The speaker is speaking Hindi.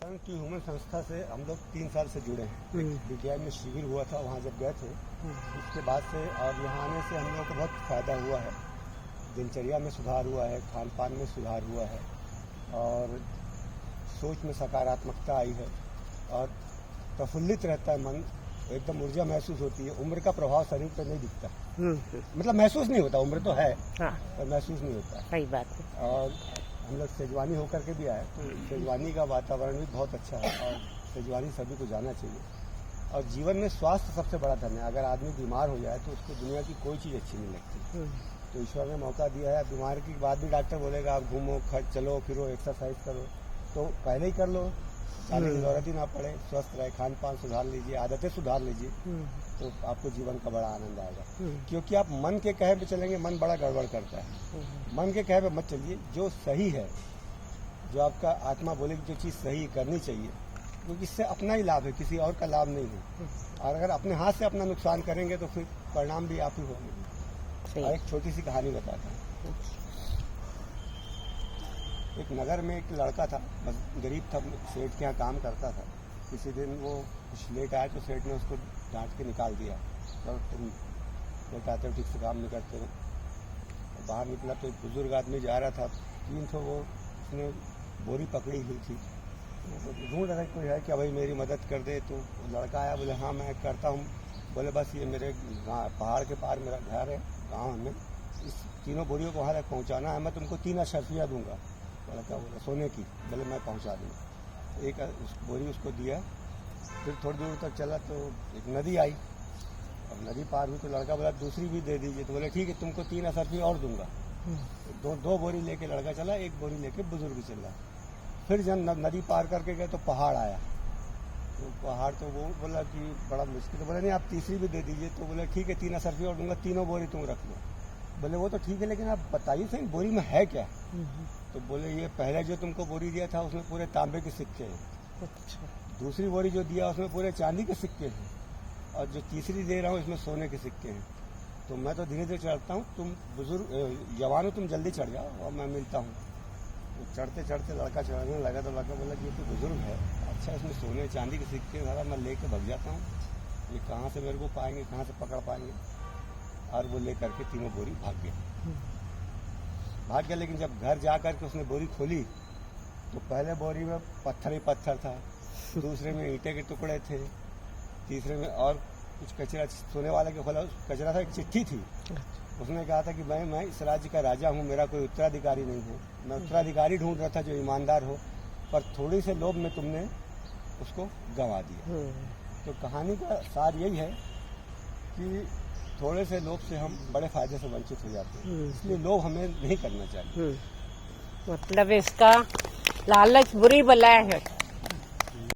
सन की ह्यूमन संस्था से हम लोग 3 साल से जुड़े हैं। विज्ञान में शिविर हुआ था, वहाँ जब गए थे उसके बाद से और यहाँ आने से हम लोगों को बहुत फ़ायदा हुआ है। दिनचर्या में सुधार हुआ है, खान पान में सुधार हुआ है और सोच में सकारात्मकता आई है और प्रफुल्लित रहता है मन, एकदम ऊर्जा महसूस होती है। उम्र का प्रभाव शरीर पर नहीं दिखता, मतलब महसूस नहीं होता। उम्र तो है पर महसूस नहीं होता। सही बात है। और हम लोग सेजवानी होकर के भी आए तो सेजवानी का वातावरण भी बहुत अच्छा है और सेजवानी सभी को जाना चाहिए। और जीवन में स्वास्थ्य सबसे बड़ा धन है। अगर आदमी बीमार हो जाए तो उसको दुनिया की कोई चीज़ अच्छी नहीं लगती। तो ईश्वर ने मौका दिया है। बीमार के बाद भी डॉक्टर बोलेगा आप घूमो, चलो फिरो, एक्सरसाइज करो, तो पहले ही कर लो, चालू की जरूरत ही ना पड़े। स्वस्थ रहे, खान पान सुधार लीजिए, आदतें सुधार लीजिए, तो आपको जीवन का बड़ा आनंद आएगा। क्योंकि आप मन के कहे पे चलेंगे, मन बड़ा गड़बड़ करता है। मन के कहे पे मत चलिए, जो सही है, जो आपका आत्मा बोलेगी जो चीज़ सही करनी चाहिए, क्योंकि इससे अपना ही लाभ है, किसी और का लाभ नहीं है। और अगर अपने हाथ से अपना नुकसान करेंगे तो फिर परिणाम भी आप ही होंगे। और एक छोटी सी कहानी बताता हूँ। एक नगर में एक लड़का था, गरीब था, सेठ के यहाँ काम करता था। किसी दिन वो कुछ लेट आया तो सेठ ने उसको डांट के निकाल दिया, तो तुम लेट आते हो, ठीक से काम नहीं करते हो। बाहर निकला तो एक बुजुर्ग आदमी जा रहा था, 3 तो वो उसने बोरी पकड़ी हुई थी, ढूंढ रहा कोई है क्या भाई मेरी मदद कर दे। तो लड़का आया, बोले हाँ मैं करता हूँ। बोले बस ये मेरे पहाड़ के पार मेरा घर है, गाँव में, इस तीनों बोरियों को वहाँ तक पहुँचाना है, मैं तुमको 3 अशर्फियाँ दूंगा। लड़का बोला सोने की, बोले मैं पहुँचा दूँगा। एक बोरी उसको दिया। फिर थोड़ी दूर तक चला तो एक नदी आई, अब नदी पार हुई तो लड़का बोला दूसरी भी दे दीजिए। तो बोले ठीक है तुमको 3 अशर्फियाँ और दूंगा। दो बोरी लेके लड़का चला, एक बोरी लेके बुजुर्ग चला। फिर जब नदी पार करके गए तो पहाड़ आया, तो पहाड़ तो वो बोला कि बड़ा मुश्किल। तो बोले नहीं आप तीसरी भी दे दीजिए। तो बोले ठीक है 3 अशर्फियाँ और दूंगा, तीनों बोरी तुम रख लो। बोले वो तो ठीक है लेकिन आप बताइए सही बोरी में है क्या। तो बोले ये पहले जो तुमको बोरी दिया था उसमें पूरे तांबे के सिक्के हैं, दूसरी बोरी जो दिया उसमें पूरे चांदी के सिक्के हैं, और जो तीसरी दे रहा हूँ इसमें सोने के सिक्के हैं। तो मैं तो धीरे धीरे चढ़ता हूँ, तुम बुजुर्ग जवान हो, तुम जल्दी चढ़ जाओ और मैं मिलता हूँ। तो चढ़ते चढ़ते लड़का चढ़ने लगा तो लड़का बोला कि ये तो बुजुर्ग है, अच्छा इसमें सोने चांदी के सिक्के सारा मैं लेके भाग जाता हूँ, ये कहाँ से मेरे को पाएंगे, कहाँ से पकड़ पाएंगे। और वो लेकर के तीनों बोरी भाग गया। लेकिन जब घर जा कर के उसने बोरी खोली तो पहले बोरी में पत्थर ही पत्थर था, दूसरे में ईंटे के टुकड़े थे, तीसरे में और कुछ कचरा, सोने वाले के खोला कचरा था, एक चिट्ठी थी। उसने कहा था कि मैं इस राज्य का राजा हूँ, मेरा कोई उत्तराधिकारी नहीं है, मैं उत्तराधिकारी ढूंढ रहा था जो ईमानदार हो, पर थोड़ी से लोभ में तुमने उसको गंवा दिया। तो कहानी का सार यही है कि थोड़े से लोभ से हम बड़े फायदे से वंचित हो जाते हैं, इसलिए लोभ हमें नहीं करना चाहिए। मतलब इसका लालच बुरी बला है।